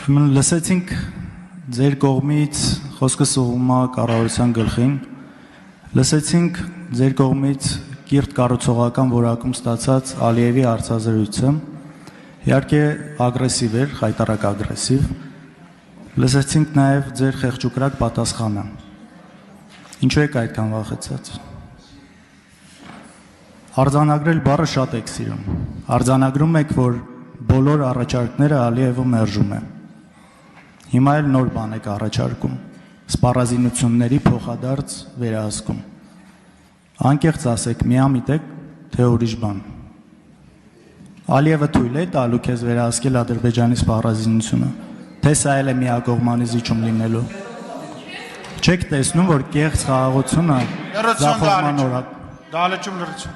Լսեցինք ձեր կողմից խոսքը սողում է կառավարության գլխին, լսեցինք ձեր կողմից կիրթ կառուցողական որակում ստացած Ալիևի հարցազրույցը, իհարկե ագրեսիվ էր, խայտառակ ագրեսիվ, լսեցինք նաև ձեր խեղճուկրակ պատասխանը, ինչու եք այդքան վախեցած։ Արձանագրել բառը շատ եք սիրում, արձանագրում եք, որ բոլոր առաջարկները Ալիևը մերժում է։ Հիմա էլ նոր բան եք առաջարկում, սպառազինությունների փոխադարձ վերահսկում։ Անկեղծ ասեք, միամիտ եք, թե ուրիշ բան։ Ալիևը թույլ է տալու քեզ վերահսկել Ադրբեջանի սպառազինությունը, թե սա էլ է միակողմանի զիջում լինելու։ Չեք տեսնում, որ կեղծ խաղաղությունը ձախողման օրակ։ Դալեճում լրություն։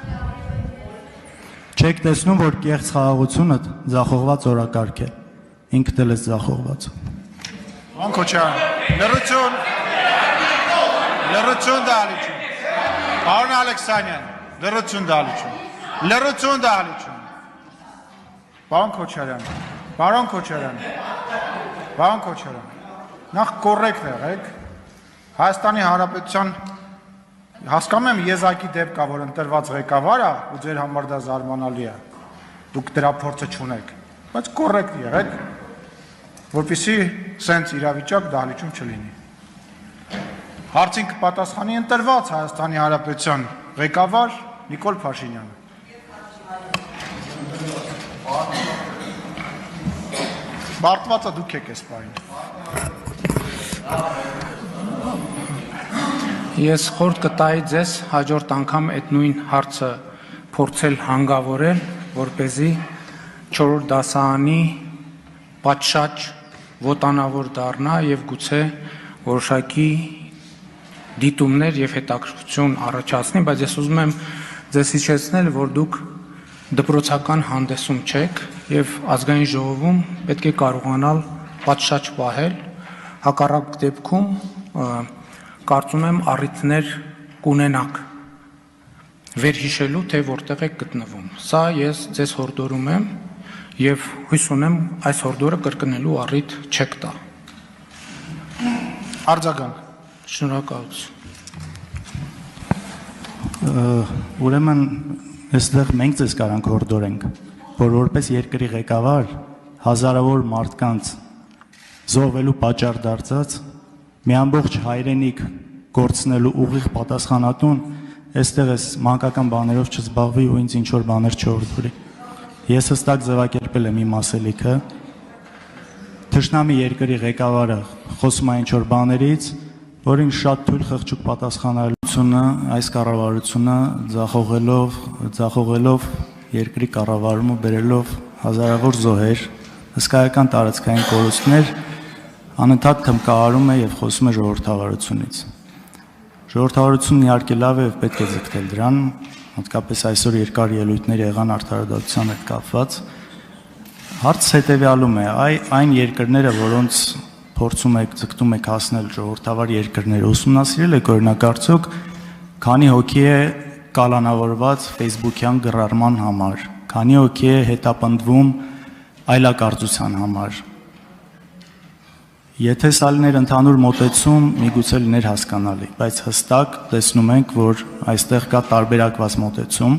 Չեք տեսնում, որ կեղծ խաղաղությունը ձախողված օրակարգ է։ Ինքդ էլ ես ձախողված։ Անքոչյան, լրություն, լրություն դալիճում, պարոն Ալեքսանյան, լրություն դալիճում, լրություն դալիճում, պարոն Քոչարյան, նախ կորեկտ եղեք, Հայաստանի Հանրապետության, հասկանում եմ եզակի դեպք կա, որ ընտրված ղեկավար է, ու ձեր համար դա զարմանալի է, դուք դրա փորձը չունեք, բայց կորեկտ եղեք, որպեսզի սենց իրավիճակ դահլիճում չլինի։ Հարցին կպատասխանի ընտրված Հայաստանի Հանրապետության ղեկավար Նիկոլ Փաշինյանը։ Բարտվածը դուք եք այս պահին։ Ես խորհուրդ կտայի ձեզ հաջորդ անգամ այդ նույն հարցը փորձել հանգավորել, որպեսզի 4-րդ դասարանի պատշաճ ոտանավոր դառնա եւ գուցե որոշակի դիտումներ եւ հետաքրքրություն առաջացնի, բայց ես ուզում եմ ձեզ հիշեցնել, որ դուք դպրոցական հանդեսում չեք եւ ազգային ժողովում պետք է կարողանալ պատշաճ պահել, հակառակ դեպքում կարծում եմ առիթներ կունենաք վերհիշելու, թե որտեղ եք գտնվում։ Սա ես ձեզ հորդորում եմ եւ հույս ունեմ այս հորդորը կրկնելու առիթ չեք տա։ Արձագանք։ Շնորհակալություն։ Ուրեմն այստեղ մենք ձեզ կարանք հորդորենք, որ որպես երկրի ղեկավար հազարավոր մարդկանց զոհվելու պատճառ դարձած մի ամբողջ հայրենիք գործնելու ուղիղ պատասխանատուն այստեղ էս մանկական բաներով չզբաղվի ու ինձ ինչ որ բաներ չհորդորի։ Ես հստակ ձևակերպել եմ իմ ասելիքը, թշնամի երկրի ղեկավարը խոսում է ինչ-որ բաներից, որին շատ թույլ խղճուկ պատասխանատվությունը այս կառավարությունը ձախողելով երկրի կառավարումը բերելով հազարավոր զոհեր, հսկայական տարածքային կորուստներ, անընդհատ թմկահարում է եւ խոսում է ժողովրդավարությունից։ Ժողովրդավարությունն իհարկե լավ է եւ պետք է ձգտել դրան, հատկապես այսօր երկար ելույթներ եղան արդարադատության հետ կապված։ Հարցը հետևյալում է, այն երկրները, որոնց փորձում եք, ձգտում եք հասնել ժողովրդավար երկրները, ուսումնասիրել եք օրինակ արդյոք քանի հոգի է կալանավորված Facebook-յան գրառման համար, քանի հոգի է հետապնդվում այլակարծության համար։ Եթե սա լիներ ընդհանուր մոտեցում, միգուցե լիներ հասկանալի, բայց հստակ տեսնում ենք, որ այստեղ կա տարբերակված մոտեցում։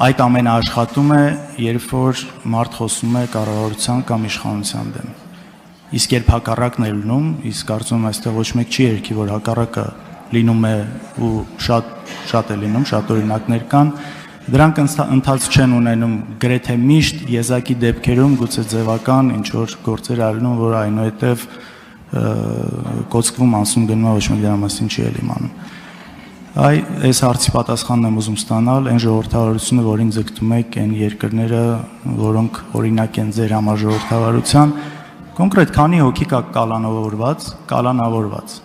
Այդ ամենը աշխատում է, երբ որ մարդ խոսում է կառավարության կամ իշխանության դեմ։ Իսկ երբ հակառակն է լինում, իսկ կարծում եմ այստեղ ոչ մեկ չի երգի, որ հակառակը լինում է ու շատ է լինում, շատ օրինակներ կան, դրանք ընթաց չեն ունենում գրեթե միշտ եզակի դեպքերում գուցե ձևական ինչ որ գործեր արնում, որ այնուհետև կոծկվում անցնում գնում ոչ մեկ դրա մասին չի էլ իմանում։ Այս հարցի պատասխանն եմ ուզում ստանալ, այն ժողովրդավարությունը, որին ձգտում եք, այն երկրները, որոնք օրինակ են ձեր համար ժողովրդավարության, կոնկրետ քանի հոգի կա կալանավորված,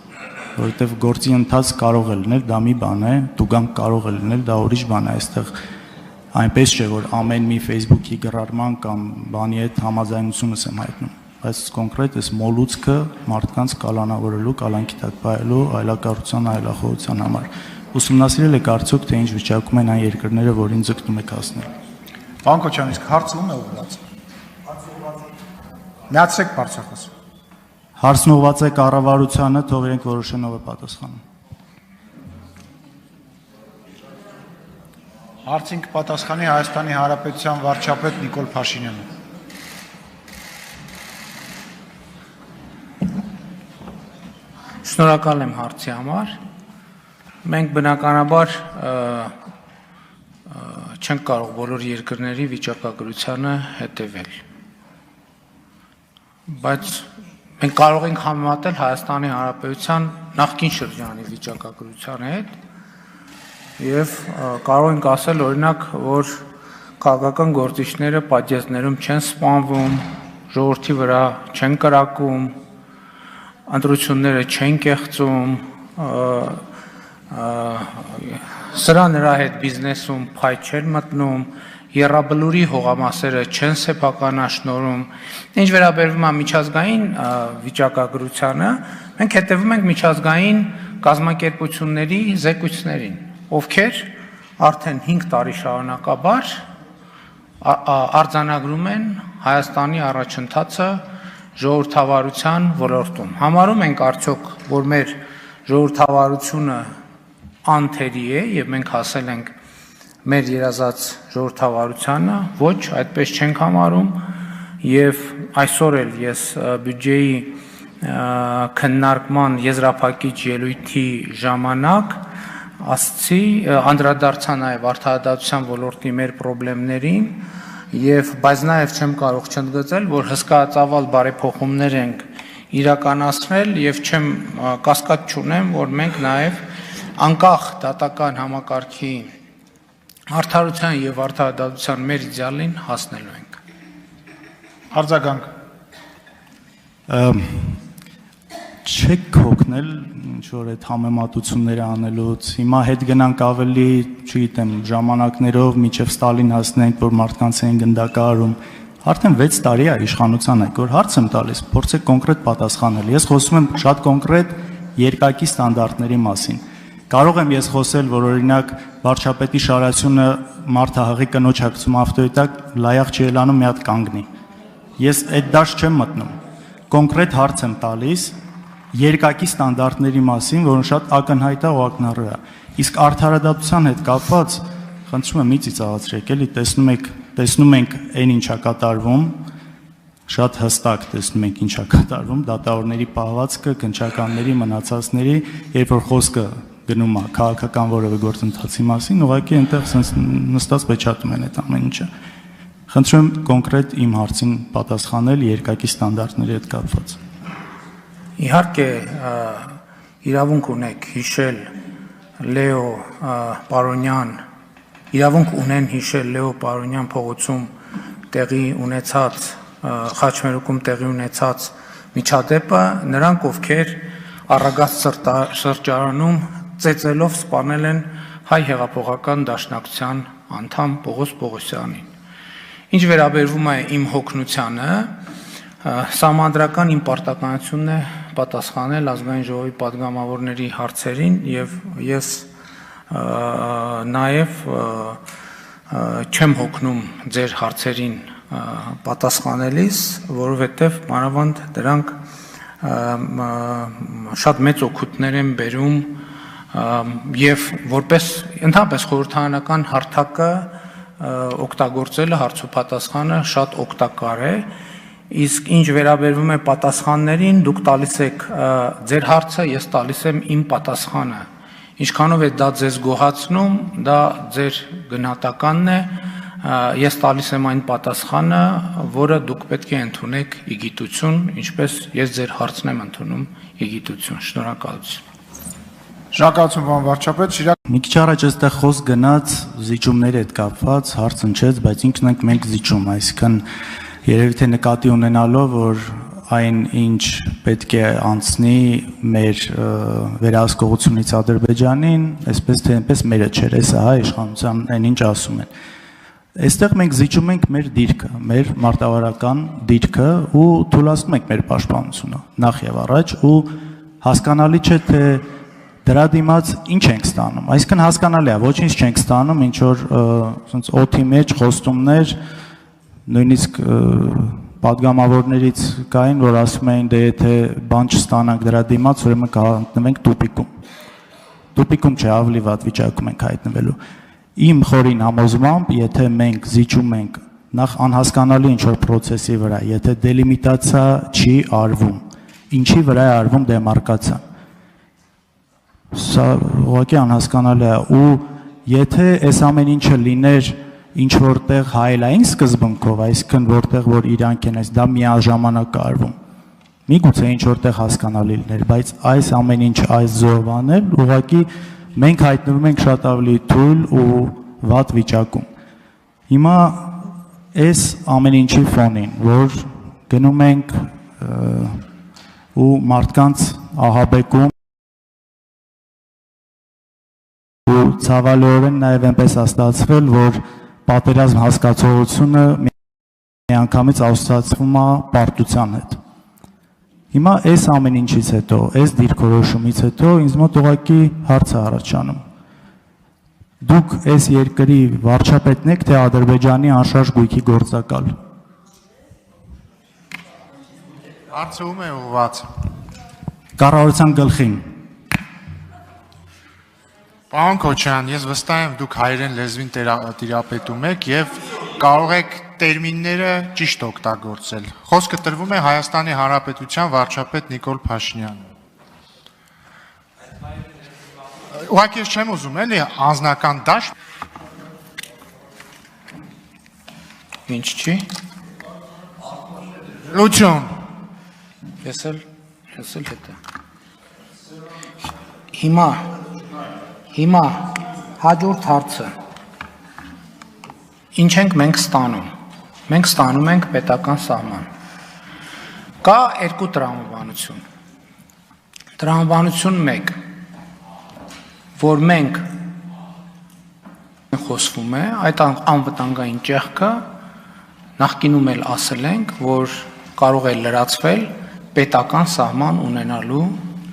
որովհետև գործի ընթաց կարող է լինել, դա մի բան է, տուգանք կարող է լինել, դա ուրիշ բան է, այստեղ այնպես չէ, որ ամեն մի Facebook-ի գրառման կամ բանի հետ համաձայնությունս եմ հայտնում, բայց կոնկրետ այս մոլուցքը մարդկանց կալանավորելու, կալանքի տակ պահելու, այլակառուցության, այլախոհության համար։ Ուսումնասիրել եք արդյոք, թե ինչ վիճակում են այն երկրները, որին ձգտում եք հասնել։ Պարոն Քոչարյան, իսկ հարցը ում է ուղղված։ Միացրեք բարձրախոս։ Հարցն ուղղված է կառավարությանը, թող իրենք որոշեն ով է պատասխանում։ Հարցին կպատասխանի Հայաստանի Հանրապետության վարչապետ Նիկոլ Փաշինյանը։ Շնորհակալ եմ հարցի համար։ Մենք բնականաբար չենք կարող բոլոր երկրների վիճակագրությանը հետևել։ Բայց մենք կարող ենք համեմատել Հայաստանի Հանրապետության նախկին շրջանի վիճակագրության հետ եւ կարող ենք ասել օրինակ, որ քաղաքական գործիչները պատժեզներում չեն սպանվում, ժողովրդի վրա չեն կրակում, ընտրությունները չեն կեղծում, սրա նրա հետ բիզնեսում փայ չեն մտնում, եռաբլուրի հողամասերը չեն սեփականաշնորհում։ Ինչ վերաբերվում է միջազգային վիճակագրությանը, մենք հետևում ենք միջազգային կազմակերպությունների զեկույցներին, ովքեր արդեն 5 տարի շարունակաբար արձանագրում են Հայաստանի առաջընթացը ժողովրդավարության ոլորտում։ Համարում ենք արդյոք, որ մեր ժողովրդավարությունը անթերի է եւ մենք հասել ենք մեր երազած ժողովրդավարությանը, ոչ, այդպես չենք համարում եւ այսօր էլ ես բյուջեի քննարկման եզրափակիչ ելույթի ժամանակ ասացի, անդրադարձա նաեւ արդարադատության ոլորտի մեր խնդիրներին եւ բայց նաեւ չեմ կարող չընդգծել, որ հսկայածավալ բարեփոխումներ ենք իրականացնել եւ չեմ կասկած չունեմ, որ մենք նաեւ անկախ դատական համակարգի արդարության եւ արդարադատության մեր իդեալին հասնելու ենք։ Արձագանք։ Չեք հոգնել ինչ որ այդ համեմատությունները անելուց։ Հիմա հետ գնանք ավելի, չգիտեմ, ժամանակներով մինչև Ստալին հասնենք, որ մարդկանց են գնդակահարում։ Արդեն 6 տարի է իշխանության եք, որ հարց եմ տալիս, փորձեք կոնկրետ պատասխանել։ Ես խոսում եմ շատ կոնկրետ երկակի ստանդարտների մասին։ Կարող եմ ես խոսել, որ օրինակ վարչապետի շարասյունը մարդը հաղի կնոջ հագցում ավտոյտակ լայախ չի ելանում մի հատ կանգնի։ Ես այդ դաշ չեմ մտնում։ Կոնկրետ հարց եմ տալիս երկակի ստանդարտների մասին, որոնք շատ ակնհայտ է ու ակնառու է։ Իսկ արդարադատության հետ կապված խնդրում եմ մի ծիծաղացրեք, էլի տեսնում ենք այն ինչա կատարվում, շատ հստակ տեսնում ենք ինչա կատարվում, դատավորների պահվածքը, քննչականների, մնացածների, երբ որ խոսքը գնում է քաղաքական որևէ գործընթացի մասին, ուղղակի այնտեղ sense նստած պեչատում են այդ ամեն ինչը։ Խնդրում եմ կոնկրետ իմ հարցին պատասխանել երկակի ստանդարտների հետ կապված։ Իհարկե իրավունք ունեք հիշել Լեո Պարոնյան, իրավունք ունեն հիշել Լեո Պարոնյան փողոցում տեղի ունեցած խաչմերուկում տեղի ունեցած միջադեպը, նրանք ովքեր առագաստ սրճարանում ծեծելով սպանել են հայ հեղափոխական դաշնակցության անդամ Պողոս Պողոսյանին։ Ինչ վերաբերվում է իմ հոգնությանը, սահմանադրական իմ պարտականությունն է պատասխանել ազգային ժողովի պատգամավորների հարցերին եւ ես նաեւ չեմ հոգնում ձեր հարցերին պատասխանելիս, որովհետեւ մանավանդ դրանք շատ մեծ օգուտներ են բերում եւ որպես ընդհանրապես խորհրդարանական հարթակը օգտագործելը հարցոպատասխանը շատ օգտակար է, իսկ ինչ վերաբերվում է պատասխաններին, դուք տալիս եք ձեր հարցը, ես տալիս եմ իմ պատասխանը։ Ինչքանով է դա ձեզ գոհացնում, դա ձեր գնահատականն է, ես տալիս եմ այն պատասխանը, որը դուք պետք է ընդունեք իգիտություն, ինչպես ես ձեր հարցն եմ ընդունում իգիտություն։ Շնորհակալություն։ Շնորհակալություն, պարոն վարչապետ։ Մի քիչ առաջ այստեղ խոսք գնաց զիջումների հետ կապված, հարց ընչեց, բայց ինքն ենք մենք զիջում, այսինքն երևի թե նկատի ունենալով, որ այն ինչ պետք է անցնի մեր վերահսկողությունից Ադրբեջանին, այսպես թե այնպես մերը չէր, հա հայ իշխանության այն ինչ ասում են։ Այստեղ մենք զիջում ենք մեր դիրքը, մեր մարտավարական դիրքը ու թույլատնում ենք մեր պաշտպանությունը նախ եւ առաջ ու հասկանալի չէ թե դրա դիմաց ինչ ենք ստանում, այսինքն հասկանալի է, ոչինչ չենք ստանում, ինչ որ ասենց օդի մեջ խոստումներ, նույնիսկ պատգամավորներից կային, որ ասում էին, դե եթե բան չստանանք դրա դիմաց, ուրեմն կհայտնվենք տուպիկում։ Տուպիկում չէ, ավելի վատ վիճակում ենք հայտնվելու։ Իմ խորին համոզմամբ, եթե մենք զիջում ենք նախ անհասկանալի ինչ-որ պրոցեսի վրա, եթե դելիմիտացիա չի արվում, ինչի վրա է արվում դեմարկացիան։ Սա ուղղակի անհասկանալի է, ու եթե այս ամեն ինչը լիներ ինչ որտեղ հայելային սկզբունքով, այսինքն որտեղ որ իրանք են, դա միաժամանակ արվում։ Միգուցե ինչ որտեղ հասկանալի լիներ, բայց այս ամեն ինչ այս ձևով անել, ուղղակի մենք հայտնվում ենք շատ ավելի թույլ ու վատ վիճակում։ Հիմա այս ամեն ինչի ֆոնին, որ գնում ենք ու մարդկանց ահաբեկում ու ցավալիորեն նաև այնպես է ստացվել, որ պատերազմ հասկացողությունը միանգամից ասոցացվում է պարտության հետ։ Հիմա այս ամեն ինչից հետո, այս դիրքորոշումից հետո ինձ մոտ ուղղակի հարց է առաջանում։ Դուք այս երկրի վարչապետն եք, թե Ադրբեջանի անշարժ գույքի գործակալ։ Հարցը ում է ուղղված։ Կառավարության գլխին։ Պարոն Քոչարյան, ես վստահ եմ դուք հայերեն լեզվին տիրապետում եք եւ կարող եք տերմինները ճիշտ օգտագործել։ Խոսքը տրվում է Հայաստանի Հանրապետության վարչապետ Նիկոլ Փաշինյանը։ Ուղղակի ես չեմ ուզում էլի անձնական դաշտ։ Ինչ չի։ Լուչուն։ Ես էլ հետը։ Հիմա հաջորդ հարցը։ Ինչ ենք մենք ստանում։ Մենք ստանում ենք պետական սահման։ Կա երկու տրամաբանություն։ Տրամաբանություն 1, որ մենք խոսվում է, այդ անվտանգային ճեղքը նախկինում էլ ասել ենք, որ կարող է լրացվել պետական սահման ունենալու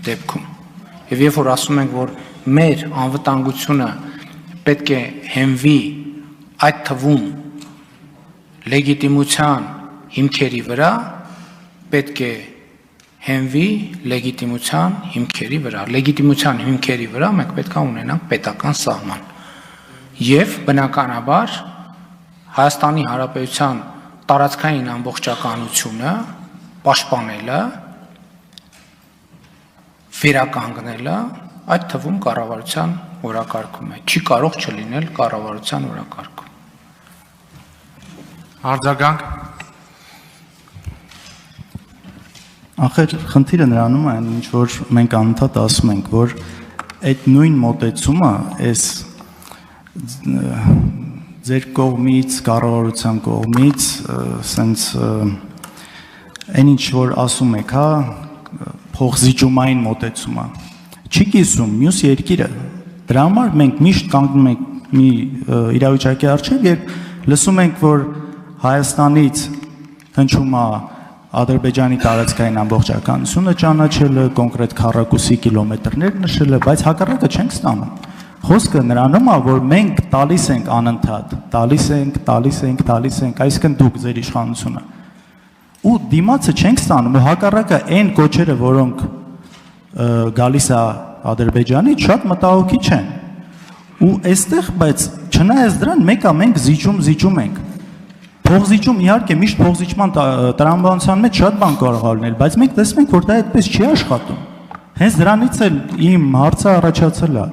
դեպքում։ Եվ երբ որ ասում ենք, որ մեր անվտանգությունը պետք է հենվի այդ թվում լեգիտիմության հիմքերի վրա, պետք է հենվի լեգիտիմության հիմքերի վրա։ Լեգիտիմության հիմքերի վրա մենք պետք է ունենանք պետական սահման։ Եվ բնականաբար Հայաստանի Հանրապետության տարածքային ամբողջականությունը պաշտպանելը, վերականգնելը այդ թվում կառավարության օրակարգում է, չի կարող չլինել կառավարության օրակարգում։ Արձագանք։ Ախր խնդիրը նրանում է, ինչ որ մենք անընդհատ ասում ենք, որ այդ նույն մոտեցումը, այս ձեր կողմից, կառավարության կողմից, սենց այն ինչ որ ասում եք, հա, փոխզիջումային մոտեցումը, չի կիսում մյուս երկիրը։ Դրա համար մենք միշտ կանգնում ենք մի իրավիճակի առջև, երբ լսում ենք, որ Հայաստանից հնչում է Ադրբեջանի տարածքային ամբողջականությունը ճանաչելը, կոնկրետ քառակուսի կիլոմետրներ նշելը, բայց հակառակը չենք ստանում։ Խոսքը նրանում է, որ մենք տալիս ենք անընդհատ, տալիս ենք, այսինքն դուք ձեր իշխանությունը։ Ու դիմացը չենք ստանում, ու հակառակը այն կոչերը, որոնք գալիս է Ադրբեջանից, շատ մտահոգիչ են։ Ու այստեղ, բայց չնայած դրան, մենք զիջում ենք։ Փոխզիջում իհարկե միշտ փոխզիջման տրամաբանության մեջ շատ բան կարող է լինել, բայց մենք տեսնում ենք, որ դա այդպես չի աշխատում։ Հենց դրանից էլ իմ հարցը առաջացել է։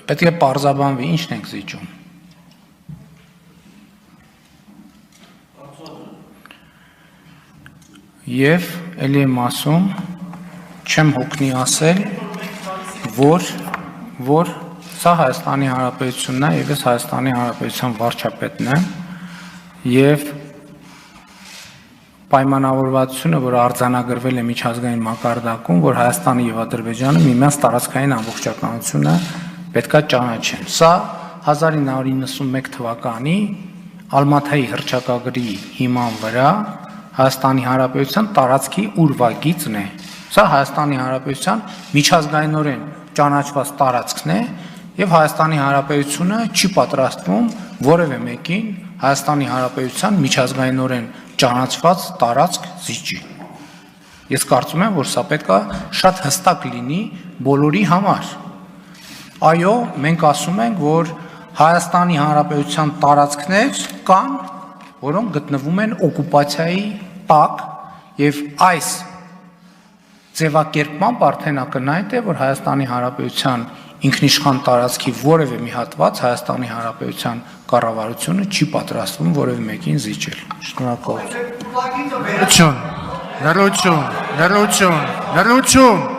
Պետք է պարզաբանվի, ինչն ենք զիջում։ Եվ էլի եմ ասում, չեմ հոգնի ասել, որ սա Հայաստանի Հանրապետությունն է եւ ես Հայաստանի Հանրապետության վարչապետն եմ եւ պայմանավորվածությունը, որ արձանագրվել է միջազգային մակարդակում, որ Հայաստանը եւ Ադրբեջանը միմյանց տարածքային ամբողջականությունը պետքա ճանաչեն։ Սա 1991 թվականի Ալմաթայի հռչակագրի հիման վրա Հայաստանի Հանրապետության տարածքի ուրվագիծն է։ Սա Հայաստանի Հանրապետության միջազգայինորեն ճանաչված տարածքն է եւ Հայաստանի Հանրապետությունը չի պատրաստվում որևէ մեկին Հայաստանի Հանրապետության միջազգայինորեն ճանաչված տարածք զիջի։ Ես կարծում եմ, որ սա պետք է շատ հստակ լինի բոլորի համար։ Այո, մենք ասում ենք, որ Հայաստանի Հանրապետության տարածքներ կան, որոնք գտնվում են օկուպացիայի տակ, եւ այս ձևակերպմամբ արդեն ակնհայտ է, որ Հայաստանի Հանրապետության ինքնիշխան տարածքի որևէ մի հատված Հայաստանի Հանրապետության կառավարությունը չի պատրաստվում որևէ մեկին զիջել։ Շնորհակալություն։ Լրություն, լրություն, լրություն, լրություն։